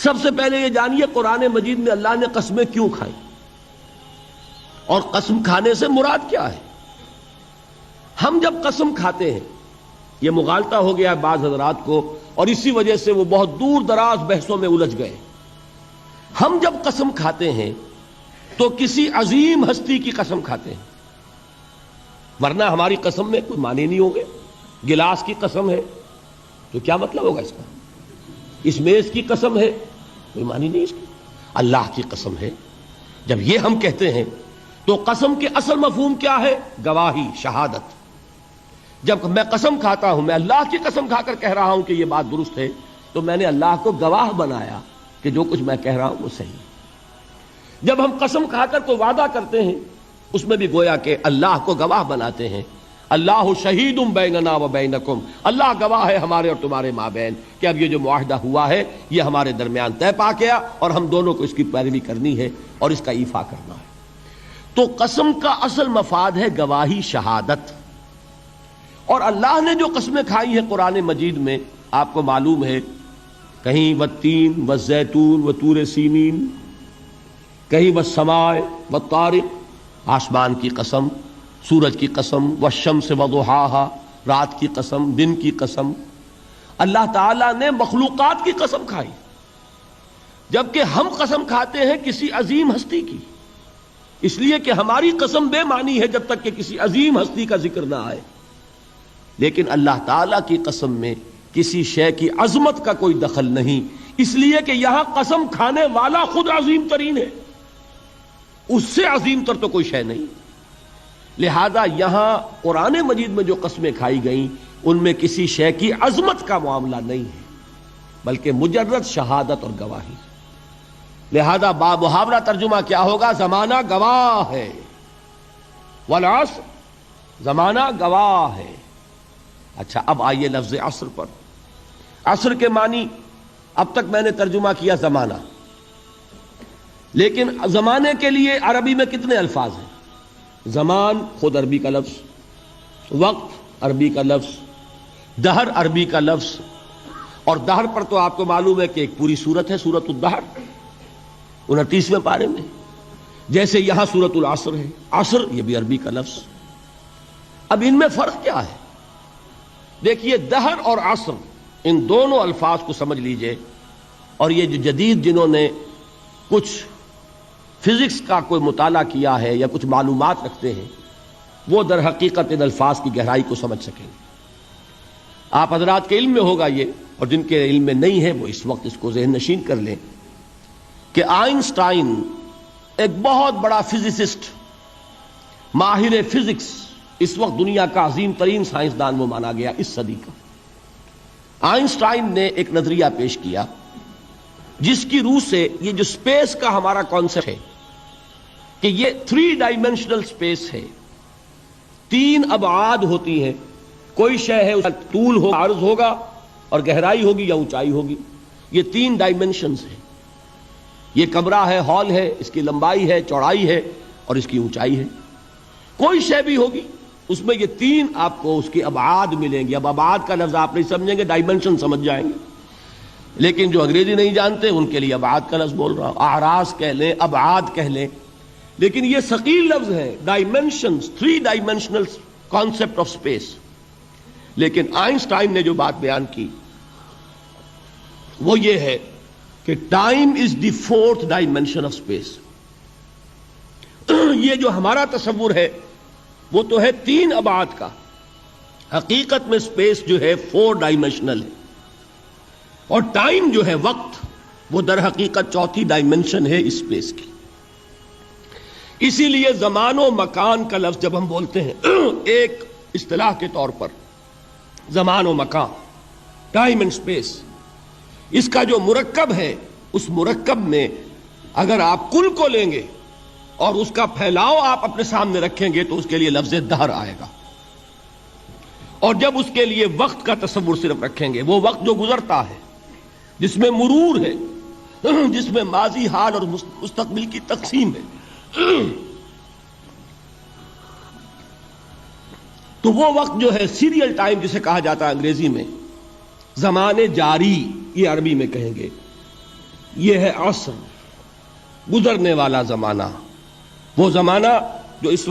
سب سے پہلے یہ جانیے قرآن مجید میں اللہ نے قسمیں کیوں کھائیں اور قسم کھانے سے مراد کیا ہے. ہم جب قسم کھاتے ہیں، یہ مغالطہ ہو گیا بعض حضرات کو اور اسی وجہ سے وہ بہت دور دراز بحثوں میں الجھ گئے. ہم جب قسم کھاتے ہیں تو کسی عظیم ہستی کی قسم کھاتے ہیں، ورنہ ہماری قسم میں کوئی معنی نہیں ہوگے. گلاس کی قسم ہے تو کیا مطلب ہوگا اس کا؟ اس میز کی قسم ہے، کوئی معنی نہیں اس کی. اللہ کی قسم ہے. جب یہ ہم کہتے ہیں تو قسم کے اصل مفہوم کیا ہے؟ گواہی، شہادت. جب میں قسم کھاتا ہوں، میں اللہ کی قسم کھا کر کہہ رہا ہوں کہ یہ بات درست ہے، تو میں نے اللہ کو گواہ بنایا کہ جو کچھ میں کہہ رہا ہوں وہ صحیح ہے. جب ہم قسم کھا کر کوئی وعدہ کرتے ہیں، اس میں بھی گویا کہ اللہ کو گواہ بناتے ہیں. اللہ شہید بیننا و بینکم، اللہ گواہ ہے ہمارے اور تمہارے مابین کہ اب یہ جو معاہدہ ہوا ہے یہ ہمارے درمیان طے پا گیا اور ہم دونوں کو اس کی پیروی کرنی ہے اور اس کا ایفا کرنا ہے. تو قسم کا اصل مفاد ہے گواہی، شہادت. اور اللہ نے جو قسمیں کھائی ہیں قرآن مجید میں آپ کو معلوم ہے، کہیں والتین والزیتون وطور سینین، کہیں والسماء والطارق، آسمان کی قسم، سورج کی قسم، والشمس وضحاها، رات کی قسم، دن کی قسم. اللہ تعالیٰ نے مخلوقات کی قسم کھائی، جبکہ ہم قسم کھاتے ہیں کسی عظیم ہستی کی، اس لیے کہ ہماری قسم بے معنی ہے جب تک کہ کسی عظیم ہستی کا ذکر نہ آئے. لیکن اللہ تعالیٰ کی قسم میں کسی شے کی عظمت کا کوئی دخل نہیں، اس لیے کہ یہاں قسم کھانے والا خود عظیم ترین ہے، اس سے عظیم تر تو کوئی شے نہیں. لہذا یہاں قرآن مجید میں جو قسمیں کھائی گئیں ان میں کسی شے کی عظمت کا معاملہ نہیں ہے، بلکہ مجرد شہادت اور گواہی. لہذا بامحاورہ ترجمہ کیا ہوگا؟ زمانہ گواہ ہے، والعصر، زمانہ گواہ ہے. اچھا، اب آئیے لفظ عصر پر. عصر کے معنی اب تک میں نے ترجمہ کیا زمانہ، لیکن زمانے کے لیے عربی میں کتنے الفاظ ہیں؟ زمان خود عربی کا لفظ، وقت عربی کا لفظ، دہر عربی کا لفظ. اور دہر پر تو آپ کو معلوم ہے کہ ایک پوری سورت ہے، سورۃ الدہر 29ویں پارے میں. جیسے یہاں سورۃ العصر ہے، عصر یہ بھی عربی کا لفظ. اب ان میں فرق کیا ہے؟ دیکھیے، دہر اور عصر، ان دونوں الفاظ کو سمجھ لیجئے. اور یہ جو جدید جنہوں نے کچھ فزکس کا کوئی مطالعہ کیا ہے یا کچھ معلومات رکھتے ہیں، وہ در حقیقت ان الفاظ کی گہرائی کو سمجھ سکیں. آپ حضرات کے علم میں ہوگا یہ، اور جن کے علم میں نہیں ہے وہ اس وقت اس کو ذہن نشین کر لیں کہ آئنسٹائن ایک بہت بڑا فزسسٹ، ماہر فزکس، اس وقت دنیا کا عظیم ترین سائنسدان وہ مانا گیا اس صدی کا. آئنسٹائن نے ایک نظریہ پیش کیا جس کی روح سے یہ جو سپیس کا ہمارا کانسیپٹ ہے کہ یہ 3 ڈائمینشنل سپیس ہے، 3 ابعاد ہوتی ہیں. کوئی شے ہے، اس کا طول ہو، عرض ہوگا، اور گہرائی ہوگی یا اونچائی ہوگی. یہ 3 ڈائمینشنز ہیں. یہ کمرہ ہے، ہال ہے، اس کی لمبائی ہے، چوڑائی ہے اور اس کی اونچائی ہے. کوئی شے بھی ہوگی اس میں یہ 3 آپ کو اس کی ابعاد ملیں گی. اب ابعاد کا لفظ آپ نہیں سمجھیں گے، ڈائمینشن سمجھ جائیں گے. لیکن جو انگریزی نہیں جانتے ان کے لیے ابعاد کا لفظ بول رہا ہوں، اعراض کہہ لیں، ابعاد کہہ لیں. لیکن یہ ثقیل لفظ ہے، dimensions, 3 dimensional concept of space. لیکن آئنسٹائن نے جو بات بیان کی وہ یہ ہے کہ time is the 4th dimension of space. یہ جو ہمارا تصور ہے وہ تو ہے 3 ابعاد کا، حقیقت میں اسپیس جو ہے 4 ڈائمینشنل ہے. اور ٹائم جو ہے، وقت، وہ در حقیقت 4تھی ڈائمینشن ہے اس اسپیس کی. اسی لیے زمان و مکان کا لفظ جب ہم بولتے ہیں ایک اصطلاح کے طور پر، زمان و مکان، ٹائم اینڈ اسپیس، اس کا جو مرکب ہے، اس مرکب میں اگر آپ کل کو لیں گے اور اس کا پھیلاؤ آپ اپنے سامنے رکھیں گے تو اس کے لیے لفظ دہر آئے گا. اور جب اس کے لیے وقت کا تصور صرف رکھیں گے، وہ وقت جو گزرتا ہے، جس میں مرور ہے، جس میں ماضی، حال اور مستقبل کی تقسیم ہے، تو وہ وقت جو ہے سیریل ٹائم جسے کہا جاتا ہے انگریزی میں، زمان جاری، یہ عربی میں کہیں گے. یہ ہے عصر، گزرنے والا زمانہ، وہ زمانہ جو اس